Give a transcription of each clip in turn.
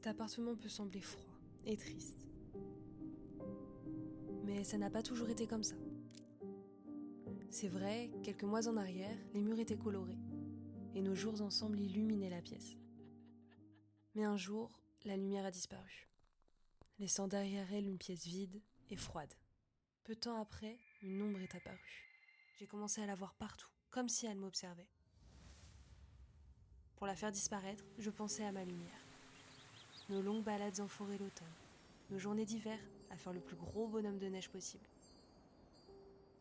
Cet appartement peut sembler froid et triste. Mais ça n'a pas toujours été comme ça. C'est vrai, quelques mois en arrière, les murs étaient colorés, et nos jours ensemble illuminaient la pièce. Mais un jour, la lumière a disparu, laissant derrière elle une pièce vide et froide. Peu de temps après, une ombre est apparue. J'ai commencé à la voir partout, comme si elle m'observait. Pour la faire disparaître, je pensais à ma lumière. Nos longues balades en forêt l'automne, nos journées d'hiver à faire le plus gros bonhomme de neige possible.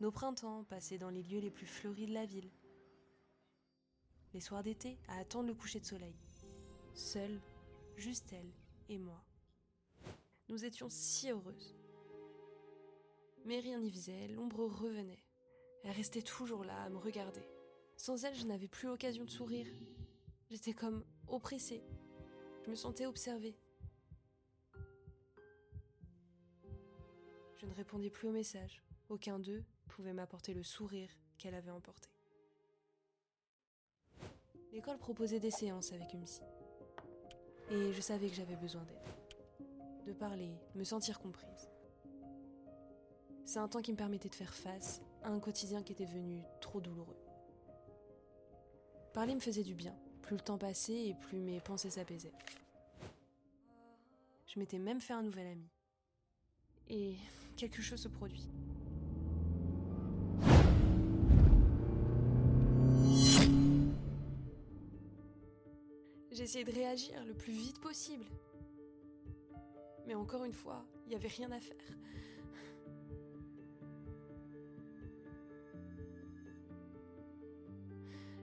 Nos printemps passés dans les lieux les plus fleuris de la ville. Les soirs d'été à attendre le coucher de soleil. Seule, juste elle et moi. Nous étions si heureuses. Mais rien n'y faisait, l'ombre revenait. Elle restait toujours là à me regarder. Sans elle, je n'avais plus l'occasion de sourire. J'étais comme oppressée. Je me sentais observée. Je ne répondais plus aux messages. Aucun d'eux pouvait m'apporter le sourire qu'elle avait emporté. L'école proposait des séances avec une psy. Et je savais que j'avais besoin d'aide. De parler, de me sentir comprise. C'est un temps qui me permettait de faire face à un quotidien qui était devenu trop douloureux. Parler me faisait du bien. Plus le temps passait et plus mes pensées s'apaisaient. Je m'étais même fait un nouvel ami. Et quelque chose se produit. J'ai essayé de réagir le plus vite possible. Mais encore une fois, il n'y avait rien à faire.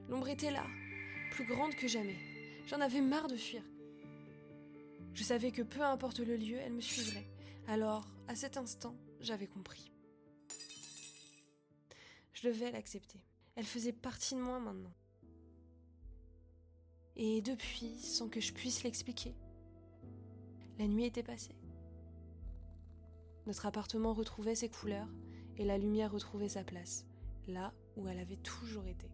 L'ombre était là, plus grande que jamais. J'en avais marre de fuir. Je savais que peu importe le lieu, elle me suivrait. Alors, à cet instant, j'avais compris. Je devais l'accepter. Elle faisait partie de moi maintenant. Et depuis, sans que je puisse l'expliquer, la nuit était passée. Notre appartement retrouvait ses couleurs et la lumière retrouvait sa place, là où elle avait toujours été.